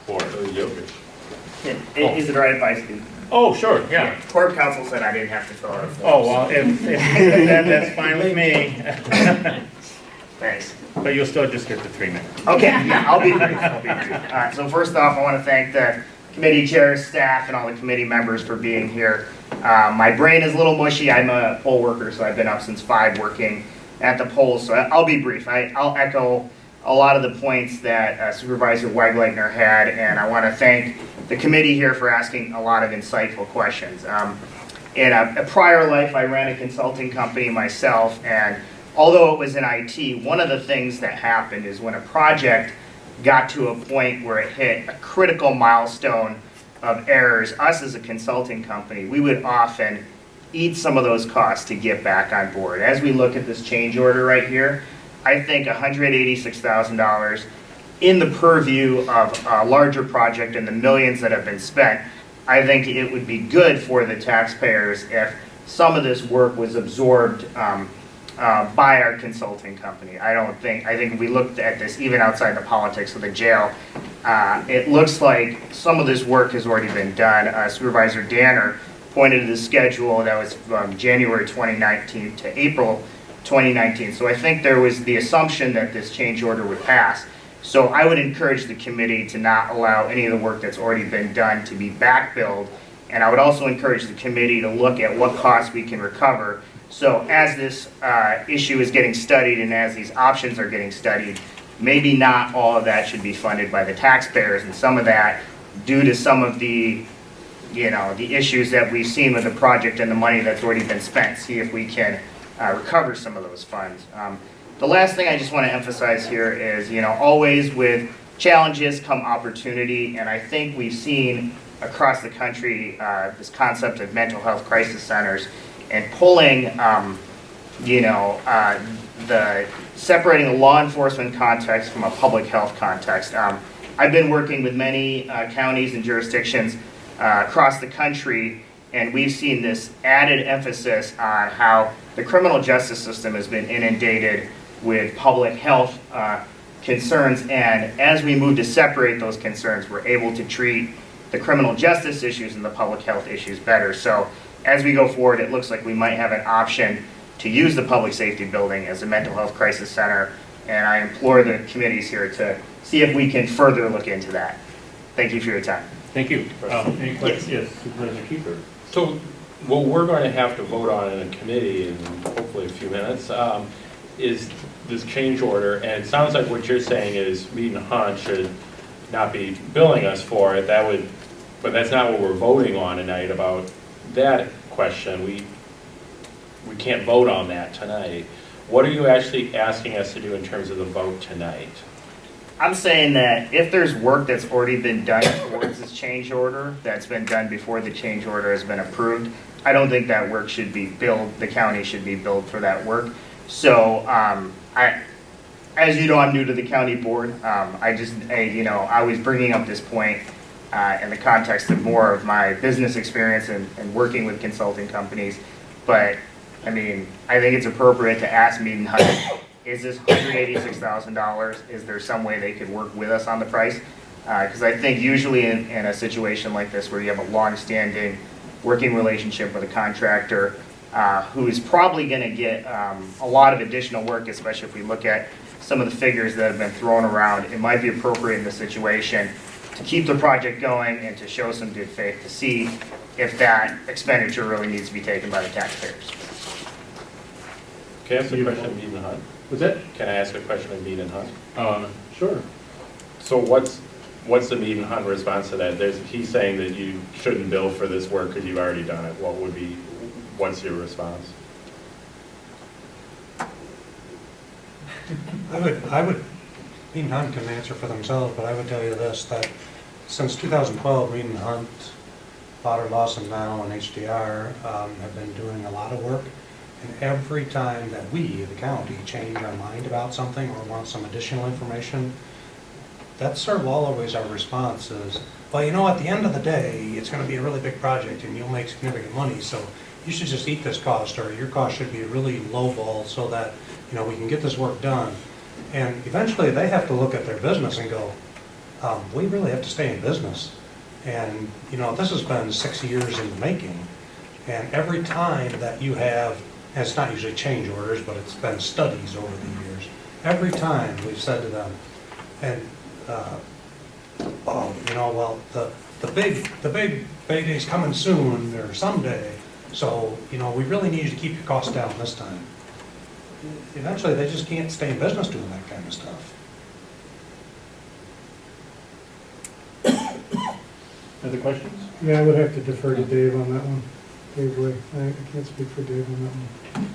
for Yogesh. Is it right if I speak? Oh, sure, yeah. Corp counsel said I didn't have to fill out a form. Oh, well, if then that's fine with me. Thanks. But you'll still just get the 3 minutes. Okay, yeah, I'll be brief. All right, so first off, I want to thank the committee chairs, staff, and all the committee members for being here. My brain is a little mushy. I'm a poll worker, so I've been up since 5 working at the polls, so I'll be brief. I'll echo a lot of the points that Supervisor Weigleitner had, and I want to thank the committee here for asking a lot of insightful questions. In a prior life, I ran a consulting company myself, and although it was in IT, one of the things that happened is when a project got to a point where it hit a critical milestone of errors, us as a consulting company, we would often eat some of those costs to get back on board. As we look at this change order right here, I think $186,000 in the purview of a larger project and the millions that have been spent, I think it would be good for the taxpayers if some of this work was absorbed by our consulting company. I think if we looked at this even outside the politics of the jail, it looks like some of this work has already been done. Supervisor Danner pointed to the schedule that was from January 2019 to April 2019. So I think there was the assumption that this change order would pass. So I would encourage the committee to not allow any of the work that's already been done to be back-billed. And I would also encourage the committee to look at what costs we can recover. So as this issue is getting studied and as these options are getting studied, maybe not all of that should be funded by the taxpayers, and some of that due to some of the the issues that we've seen with the project and the money that's already been spent, see if we can recover some of those funds. The last thing I just want to emphasize here is, always with challenges come opportunity, and I think we've seen across the country this concept of mental health crisis centers and pulling, separating the law enforcement context from a public health context. I've been working with many counties and jurisdictions across the country, and we've seen this added emphasis on how the criminal justice system has been inundated with public health concerns, and as we move to separate those concerns, we're able to treat the criminal justice issues and the public health issues better. So as we go forward, it looks like we might have an option to use the public safety building as a mental health crisis center, and I implore the committees here to see if we can further look into that. Thank you for your time. Thank you. Any questions? Yes, Supervisor Kiefer. So what we're going to have to vote on in a committee in hopefully a few minutes is this change order, and it sounds like what you're saying is Mead and Hunt should not be billing us for it. But that's not what we're voting on tonight about that question. We can't vote on that tonight. What are you actually asking us to do in terms of the vote tonight? I'm saying that if there's work that's already been done towards this change order, that's been done before the change order has been approved, I don't think that work should be billed, the county should be billed for that work. So, as you know, I'm new to the county board. I was bringing up this point in the context of more of my business experience and working with consulting companies. But, I think it's appropriate to ask Mead and Hunt, is this $186,000? Is there some way they could work with us on the price? Because I think usually in a situation like this where you have a long-standing working relationship with a contractor who is probably going to get a lot of additional work, especially if we look at some of the figures that have been thrown around, it might be appropriate in this situation to keep the project going and to show some good faith to see if that expenditure really needs to be taken by the taxpayers. Can I ask a question of Mead and Hunt? Was that? Can I ask a question of Mead and Hunt? Sure. So what's the Mead and Hunt response to that? He's saying that you shouldn't bill for this work because you've already done it. What's your response? I would, Mead and Hunt can answer for themselves, but I would tell you this, that since 2012, Mead and Hunt, Potter, Lawson now, and HDR have been doing a lot of work. And every time that we, the county, change our mind about something or want some additional information, that's sort of always our response is, well, at the end of the day, it's going to be a really big project and you'll make significant money, so you should just eat this cost, or your cost should be really lowball so that, we can get this work done. And eventually they have to look at their business and go, we really have to stay in business. And, you know, this has been 6 years in the making. And every time that you have, and it's not usually change orders, but it's been studies over the years, every time we've said to them, and, oh, you know, well, the big payday's coming soon, or someday, so, you know, we really need you to keep your costs down this time. Eventually, they just can't stay in business doing that kind of stuff. Other questions? Yeah, I would have to defer to Dave on that one. Dave Wood, I can't speak for Dave on that one.